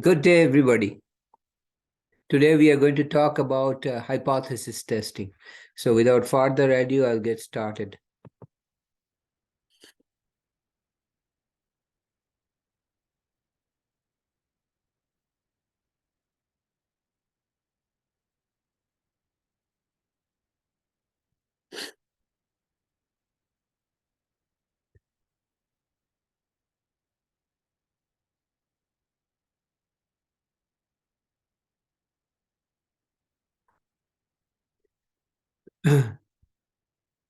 Good day, everybody. Today we are going to talk about hypothesis testing. So without further ado, I'll get started.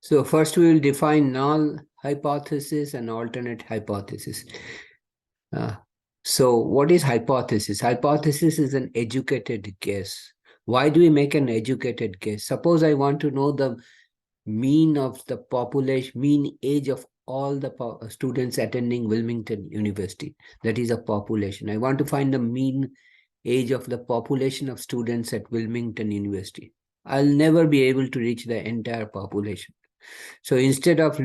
So first we will define null hypothesis and alternate hypothesis. Uh, so what is hypothesis? Hypothesis is an educated guess. Why do we make an educated guess? Suppose I want to know the mean of the population, mean age of all the students attending Wilmington University. That is a population. I want to find the mean age of the population of students at Wilmington University. I'll never be able to reach the entire population. So instead of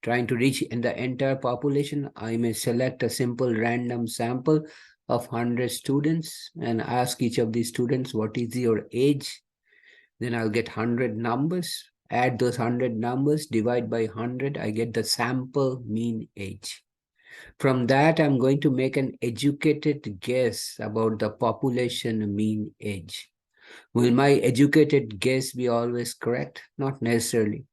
trying to reach in the entire population, I may select a simple random sample of 100 students and ask each of these students, what is your age? Then I'll get 100 numbers, add those 100 numbers, divide by 100, I get the sample mean age. From that, I'm going to make an educated guess about the population mean age. Will my educated guess be always correct? Not necessarily,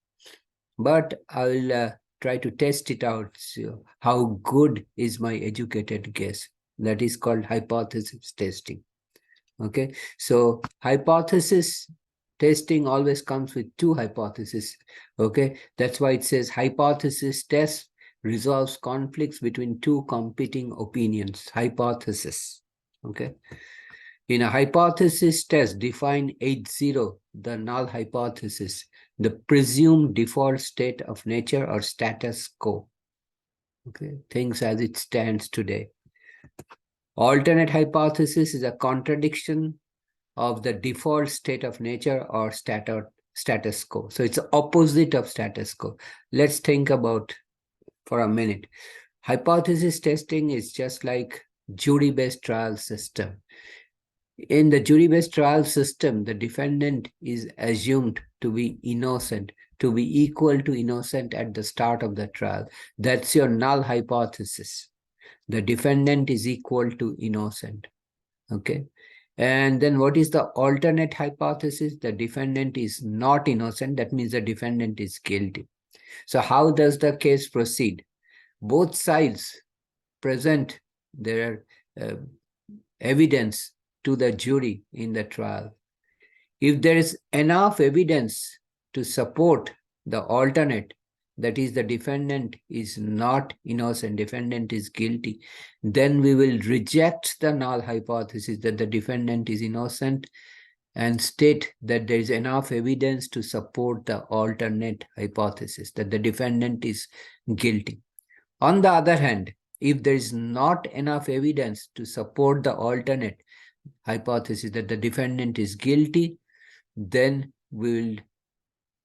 but I'll try to test it out. So how good is my educated guess? That is called hypothesis testing. Okay, so hypothesis testing always comes with two hypotheses. Okay, that's why it says hypothesis test resolves conflicts between two competing opinions. Hypothesis. Okay, in a hypothesis test, define H0, the null hypothesis, the presumed default state of nature or status quo. Okay, things as it stands today. Alternate hypothesis is a contradiction of the default state of nature or status quo. So it's the opposite of status quo. Let's think about for a minute. Hypothesis testing is just like jury-based trial system. In the jury-based trial system, the defendant is assumed to be innocent, to be equal to innocent at the start of the trial. That's your null hypothesis. The defendant is equal to innocent. Okay. And then what is the alternate hypothesis? The defendant is not innocent. That means the defendant is guilty. So how does the case proceed? Both sides present their evidence to the jury in the trial. If there is enough evidence to support the alternate, that is the defendant is not innocent, defendant is guilty, then we will reject the null hypothesis that the defendant is innocent and state that there is enough evidence to support the alternate hypothesis that the defendant is guilty. On the other hand, if there is not enough evidence to support the alternate hypothesis that the defendant is guilty, then we will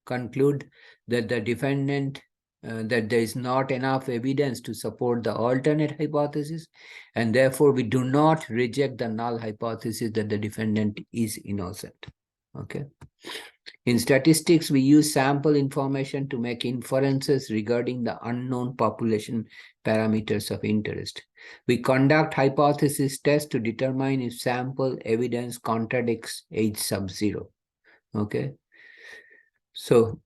conclude that the defendant, that there is not enough evidence to support the alternate hypothesis, and therefore we do not reject the null hypothesis that the defendant is innocent. Okay. In statistics, we use sample information to make inferences regarding the unknown population parameters of interest. We conduct hypothesis tests to determine if sample evidence contradicts H sub 0. Okay. So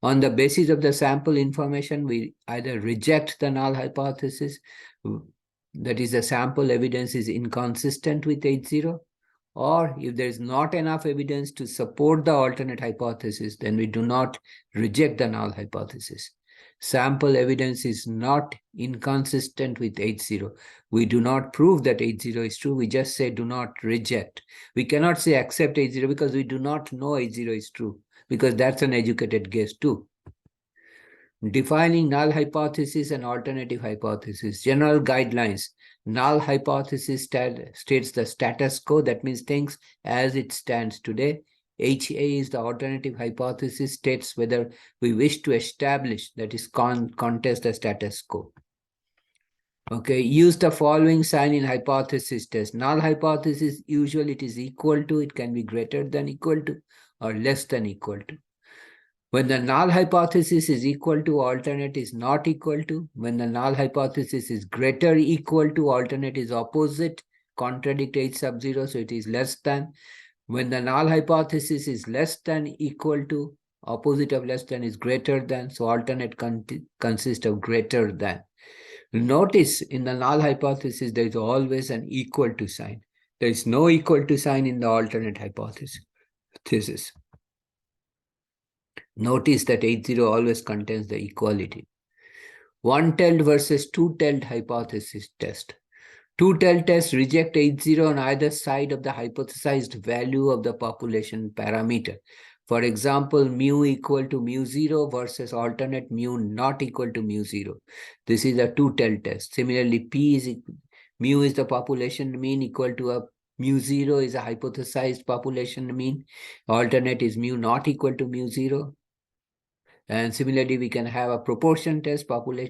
on the basis of the sample information, we either reject the null hypothesis, that is the sample evidence is inconsistent with H0, or if there is not enough evidence to support the alternate hypothesis, then we do not reject the null hypothesis. Sample evidence is not inconsistent with H0. We do not prove that H0 is true. We just say do not reject. We cannot say accept H0 because we do not know H0 is true, because that's an educated guess too. Defining null hypothesis and alternative hypothesis. General guidelines. Null hypothesis states the status quo, that means things as it stands today. HA is the alternative hypothesis, states whether we wish to establish, that is contest the status quo. Okay, use the following sign in hypothesis test. Null hypothesis, usually it is equal to, it can be greater than equal to, or less than equal to. When the null hypothesis is equal to, alternate is not equal to. When the null hypothesis is greater equal to, alternate is opposite, contradict H sub 0, so it is less than. When the null hypothesis is less than equal to, opposite of less than is greater than, so alternate consists of greater than. Notice in the null hypothesis, there is always an equal to sign. There is no equal to sign in the alternate hypothesis. Notice that H0 always contains the equality. One-tailed versus two-tailed hypothesis test. Two-tailed tests reject H0 on either side of the hypothesized value of the population parameter. For example, mu equal to mu0 versus alternate mu not equal to mu0. This is a two-tailed test. Similarly, mu is the population mean equal to a mu0 is a hypothesized population mean. Alternate is mu not equal to mu0. And similarly, we can have a proportion test.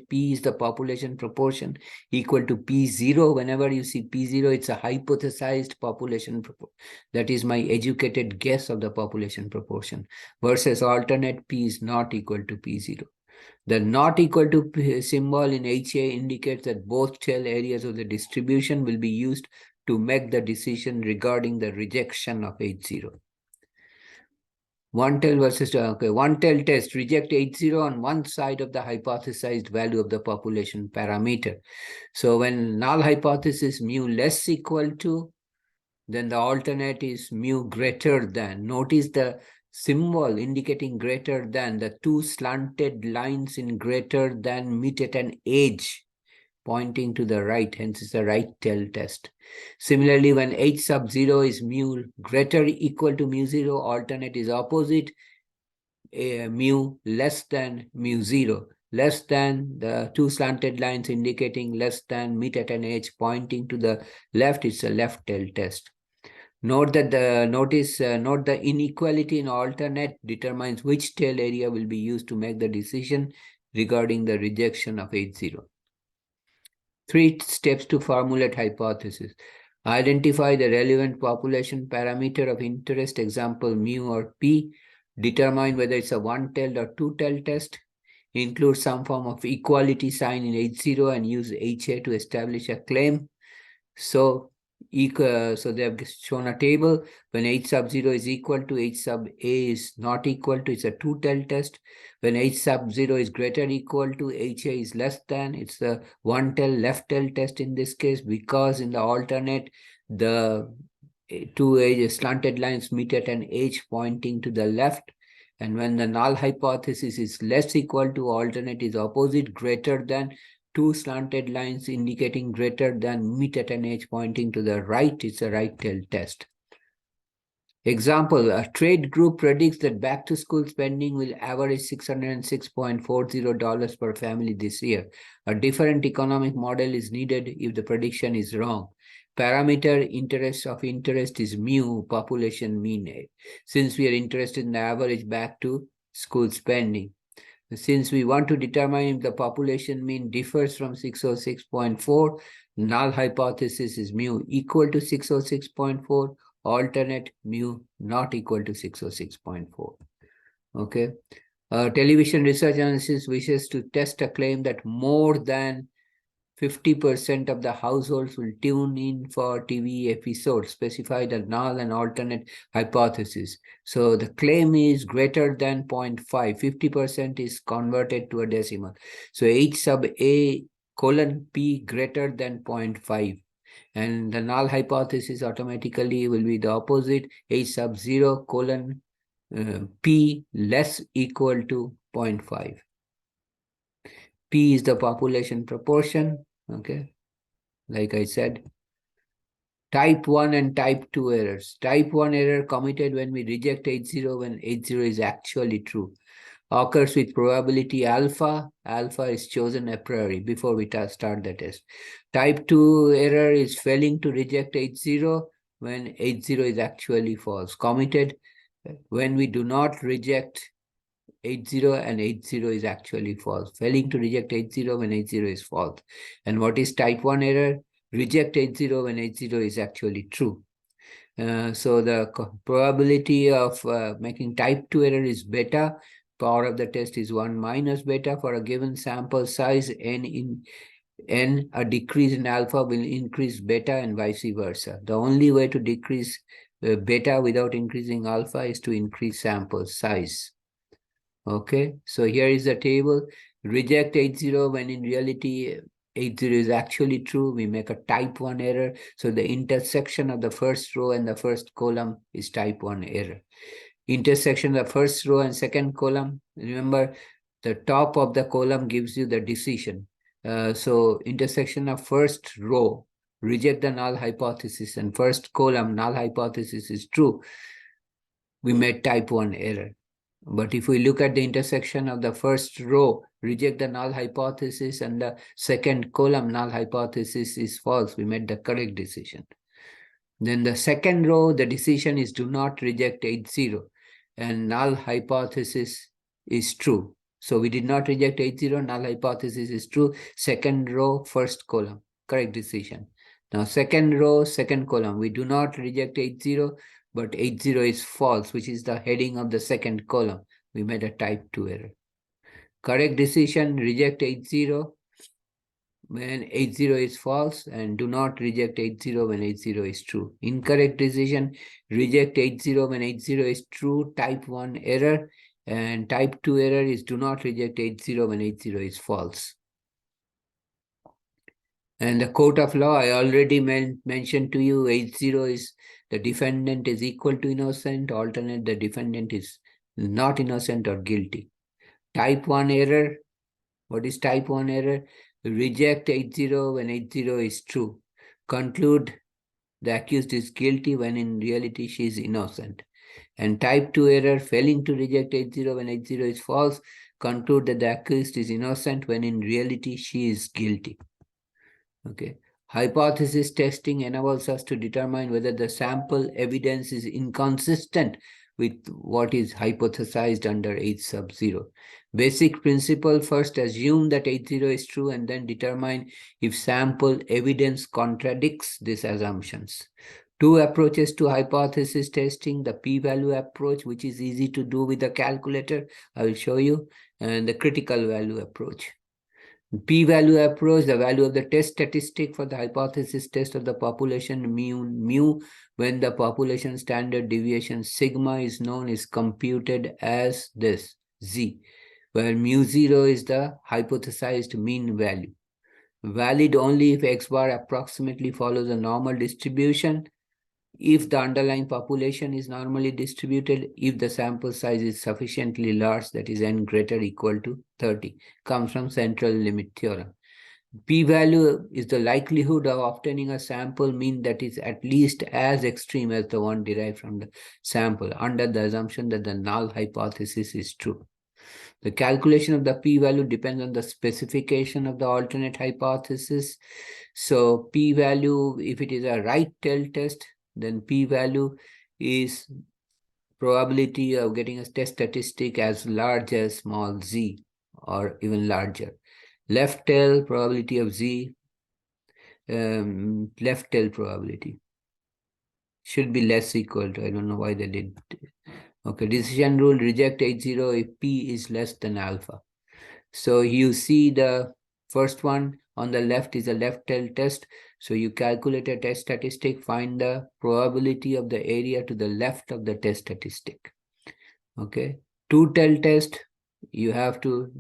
P is the population proportion equal to P0. Whenever you see P0, it's a hypothesized population proportion. That is my educated guess of the population proportion. Versus alternate P is not equal to P0. The not equal to P symbol in HA indicates that both tail areas of the distribution will be used to make the decision regarding the rejection of H0. One tail versus, okay, one tail test, reject H0 on one side of the hypothesized value of the population parameter. So when null hypothesis mu less equal to, then the alternate is mu greater than. Notice the symbol indicating greater than, the two slanted lines in greater than meet at an edge pointing to the right, hence it's a right tail test. Similarly, when H sub 0 is mu greater equal to mu0, alternate is opposite, mu less than mu0. Less than, the two slanted lines indicating less than meet at an edge pointing to the left, it's a left tail test. Note that note the inequality in alternate determines which tail area will be used to make the decision regarding the rejection of H0. 3 steps to formulate hypothesis. Identify the relevant population parameter of interest, example mu or p. Determine whether it's a one-tailed or two-tailed test. Include some form of equality sign in H0 and use HA to establish a claim. So they have shown a table. When H sub 0 is equal to, H sub A is not equal to, it's a two-tailed test. When H sub 0 is greater equal to, HA is less than, it's a one-tail left-tail test in this case, because in the alternate, the two edges, slanted lines meet at an edge pointing to the left. And when the null hypothesis is less equal to, alternate is opposite, greater than, two slanted lines indicating greater than meet at an edge pointing to the right, it's a right tail test. Example, a trade group predicts that back-to-school spending will average $606.40 per family this year. A different economic model is needed if the prediction is wrong. Parameter of interest is mu, population mean. Since we are interested in the average back-to-school spending. Since we want to determine if the population mean differs from 606.4, null hypothesis is mu equal to 606.4, alternate mu not equal to 606.4. Okay. Television research analysis wishes to test a claim that more than 50% of the households will tune in for TV episodes, specify the null and alternate hypothesis. So the claim is greater than 0.5. 50% is converted to a decimal. So H sub A colon P greater than 0.5. And the null hypothesis automatically will be the opposite, H sub 0 colon P less equal to 0.5. P is the population proportion, okay, like I said. Type 1 and type 2 errors. Type 1 error committed when we reject H0 when H0 is actually true. Occurs with probability alpha. Alpha is chosen a priori before we start the test. Type 2 error is failing to reject H0 when H0 is actually false. Committed when we do not reject H0 and H0 is actually false. Failing to reject H0 when H0 is false. And what is type 1 error? Reject H0 when H0 is actually true. So the probability of making type 2 error is beta. Power of the test is 1 minus beta for a given sample size n in n. A decrease in alpha will increase beta and vice versa. The only way to decrease beta without increasing alpha is to increase sample size. Okay, so here is the table. Reject H0 when in reality H0 is actually true. We make a type 1 error. So the intersection of the first row and the first column is type 1 error. Intersection of the first row and second column, remember the top of the column gives you the decision. So intersection of first row, reject the null hypothesis, and first column, null hypothesis is true. We made type 1 error. But if we look at the intersection of the first row, reject the null hypothesis, and the second column, null hypothesis is false, we made the correct decision. Then the second row, the decision is do not reject H0, and null hypothesis is true. So we did not reject H0, null hypothesis is true. Second row, first column, correct decision. Now second row, second column, we do not reject H0, but H0 is false, which is the heading of the second column. We made a type 2 error. Correct decision, reject H0 when H0 is false, and do not reject H0 when H0 is true. Incorrect decision, reject H0 when H0 is true, type 1 error, and type 2 error is do not reject H0 when H0 is false. And the court of law, I already mentioned to you, H0 is the defendant is equal to innocent, alternate the defendant is not innocent or guilty. Type 1 error, what is type 1 error? Reject H0 when H0 is true. Conclude the accused is guilty when in reality she is innocent. And type 2 error, failing to reject H0 when H0 is false. Conclude that the accused is innocent when in reality she is guilty. Okay. Hypothesis testing enables us to determine whether the sample evidence is inconsistent with what is hypothesized under H sub 0. Basic principle: first assume that H0 is true and then determine if sample evidence contradicts these assumptions. Two approaches to hypothesis testing: the p-value approach, which is easy to do with a calculator, I will show you, and the critical value approach. P-value approach, the value of the test statistic for the hypothesis test of the population mu when the population standard deviation sigma is known, is computed as this z, where mu0 is the hypothesized mean value. Valid only if x bar approximately follows a normal distribution, if the underlying population is normally distributed, if the sample size is sufficiently large, that is n greater or equal to 30, comes from central limit theorem. P-value is the likelihood of obtaining a sample mean that is at least as extreme as the one derived from the sample, under the assumption that the null hypothesis is true. The calculation of the p-value depends on the specification of the alternate hypothesis. So p-value, if it is a right tail test, then p-value is probability of getting a test statistic as large as small z or even larger. Left tail probability of z, left tail probability should be less equal to, I don't know why they did. Okay, decision rule, reject H0 if p is less than alpha. So you see the first one on the left is a left tail test. So you calculate a test statistic, find the probability of the area to the left of the test statistic. Okay. Two tail test, you have to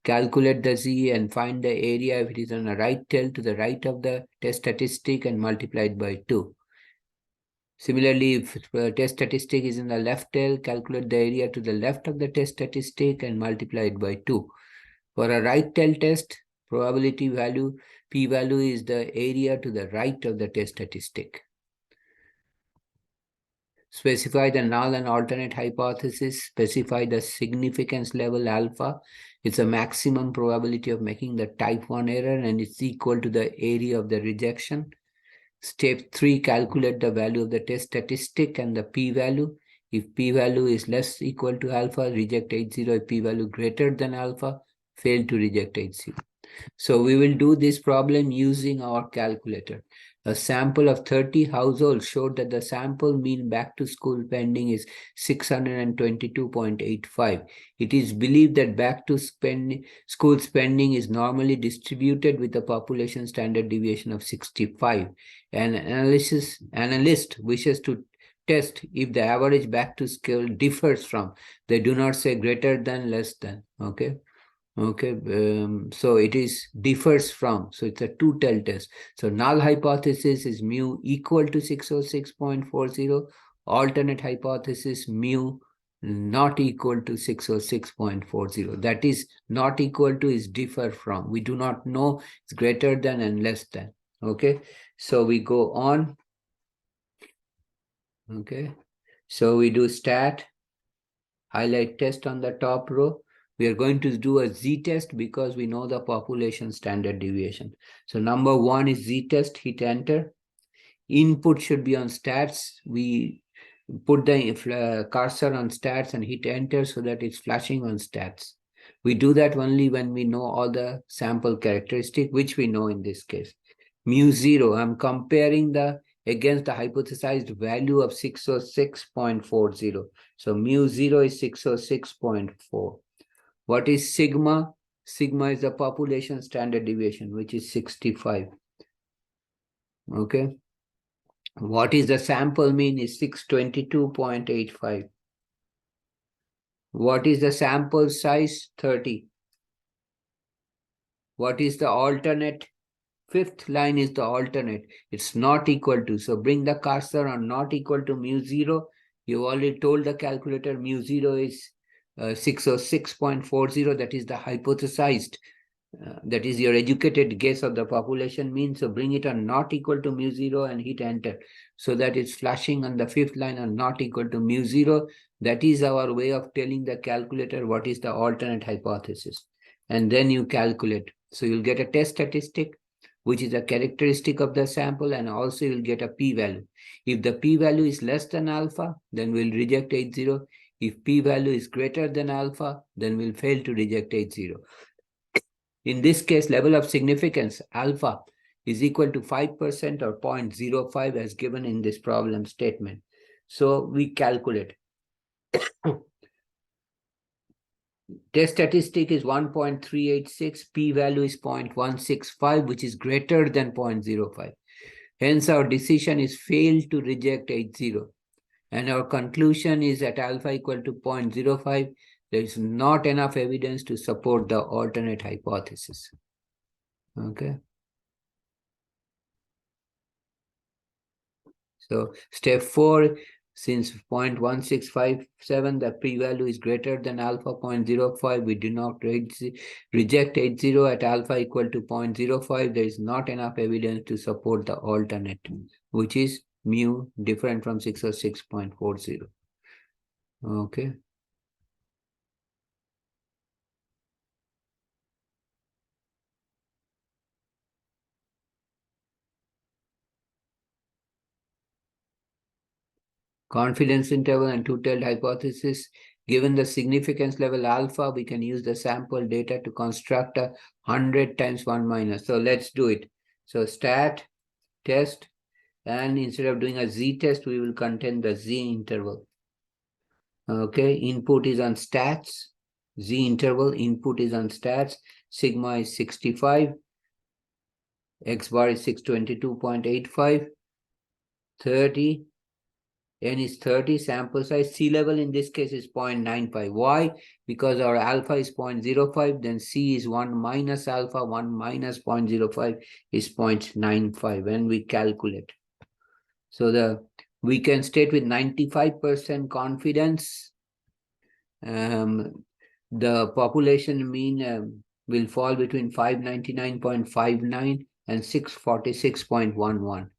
calculate the z and find the area if it is on a right tail to the right of the test statistic and multiply it by 2. Similarly, if test statistic is in the left tail, calculate the area to the left of the test statistic and multiply it by 2. For a right tail test, probability value, p-value is the area to the right of the test statistic. Specify the null and alternate hypothesis, specify the significance level alpha. It's a maximum probability of making the type 1 error and it's equal to the area of the rejection. Step 3, calculate the value of the test statistic and the p-value. If p-value is less equal to alpha, reject H0. If p-value greater than alpha, fail to reject H0. So we will do this problem using our calculator. A sample of 30 households showed that the sample mean back to school spending is 622.85. It is believed that back to school spending is normally distributed with a population standard deviation of 65. An analyst wishes to test if the average back to school differs from. They do not say greater than, less than. Okay. Okay, so it is differs from, so it's a two-tailed test. So null hypothesis is mu equal to 606.40, alternate hypothesis mu not equal to 606.40. That is not equal to is differ from. We do not know it's greater than and less than. Okay, so we go on. Okay, so we do stat, highlight test on the top row. We are going to do a z-test because we know the population standard deviation. So number one is z-test, hit enter. Input should be on stats. We put the cursor on stats and hit enter so that it's flashing on stats. We do that only when we know all the sample characteristic, which we know in this case. Mu 0, I'm comparing the against the hypothesized value of 606.40. So mu 0 is 606.4. What is sigma? Sigma is the population standard deviation, which is 65. Okay. What is the sample mean is 622.85. What is the sample size? 30. What is the alternate? Fifth line is the alternate. It's not equal to. So bring the cursor on not equal to mu 0. You already told the calculator mu 0 is 606.40. That is the hypothesized. That is your educated guess of the population mean. So bring it on not equal to mu 0 and hit enter. So that it's flashing on the fifth line on not equal to mu 0. That is our way of telling the calculator what is the alternate hypothesis. And then you calculate. So you'll get a test statistic, which is a characteristic of the sample, and also you'll get a p-value. If the p-value is less than alpha, then we'll reject H0. If p-value is greater than alpha, then we'll fail to reject H0. In this case, level of significance, alpha, is equal to 5% or 0.05 as given in this problem statement. So we calculate. Test statistic is 1.386, p-value is 0.165, which is greater than 0.05. Hence, our decision is fail to reject H0. And our conclusion is at alpha equal to 0.05, there is not enough evidence to support the alternate hypothesis. Okay. So step 4, since 0.1657, the p-value is greater than alpha 0.05, we do not reject H0 at alpha equal to 0.05. There is not enough evidence to support the alternate, which is mu different from 606.40. Okay. Confidence interval and two-tailed hypothesis. Given the significance level alpha, we can use the sample data to construct a 100 times 1 minus. So let's do it. So stat, test, and instead of doing a z-test, we will contain the z interval. Okay, input is on stats, z interval, input is on stats, sigma is 65, x bar is 622.85, 30, n is 30, sample size, C level in this case is 0.95. Why? Because our alpha is 0.05, then C is 1 minus alpha, 1 minus 0.05 is 0.95 when we calculate. So we can state with 95% confidence the population mean will fall between 599.59 and 646.11.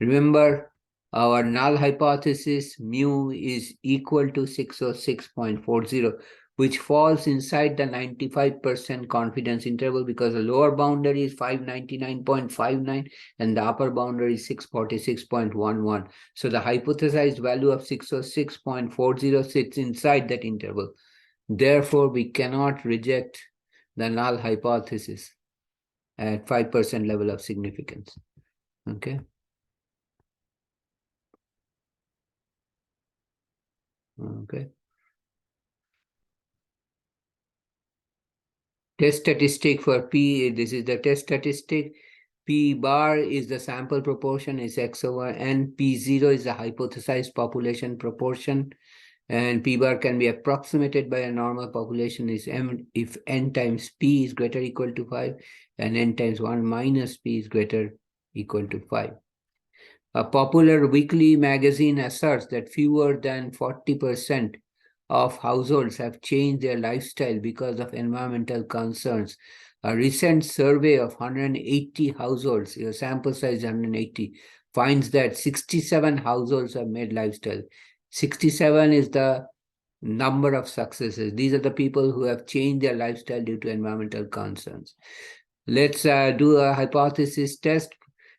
Remember, our null hypothesis mu is equal to 606.40. which falls inside the 95% confidence interval because the lower boundary is 599.59 and the upper boundary is 646.11. So the hypothesized value of 606.40 sits inside that interval. Therefore, we cannot reject the null hypothesis at 5% level of significance. Okay. Okay. Test statistic for P, this is the test statistic. P bar is the sample proportion, is X over N. P0 is the hypothesized population proportion. And P bar can be approximated by a normal population is M if N times P is greater or equal to 5 and N times 1 minus P is greater or equal to 5. A popular weekly magazine asserts that fewer than 40% of households have changed their lifestyle because of environmental concerns. A recent survey of 180 households, your sample size is 180, finds that 67 households have made lifestyle. 67 is the number of successes. These are the people who have changed their lifestyle due to environmental concerns. Let's do a hypothesis test.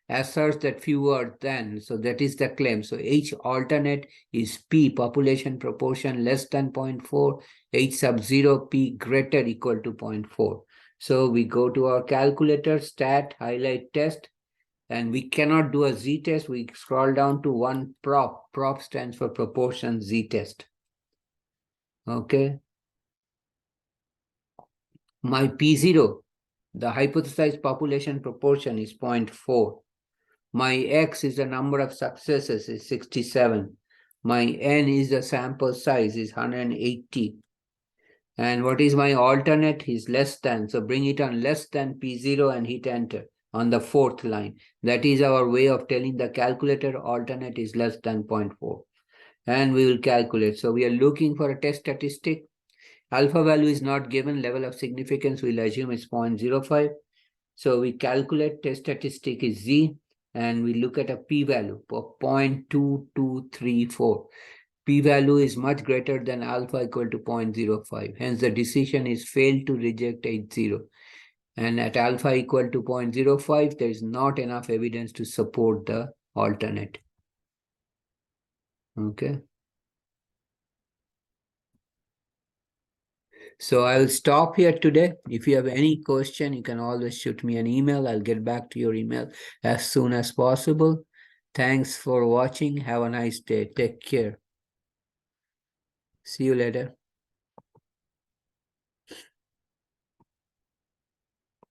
Asserts that fewer than, so that is the claim. So H alternate is P, population proportion less than 0.4, H sub 0, P greater equal to 0.4. So we go to our calculator, stat, highlight test, and we cannot do a z-test. We scroll down to one prop. Prop stands for proportion z-test. Okay. My P0, the hypothesized population proportion is 0.4. My X is the number of successes is 67. My N is the sample size is 180. And what is my alternate is less than. So bring it on less than P0 and hit enter on the fourth line. That is our way of telling the calculator alternate is less than 0.4. And we will calculate. So we are looking for a test statistic. Alpha value is not given. Level of significance we'll assume is 0.05. So we calculate test statistic is Z. And we look at a p-value of 0.2234. P-value is much greater than alpha equal to 0.05. Hence, the decision is failed to reject H0. And at alpha equal to 0.05, there is not enough evidence to support the alternate. Okay. So I'll stop here today. If you have any question, you can always shoot me an email. I'll get back to your email as soon as possible. Thanks for watching. Have a nice day. Take care. See you later.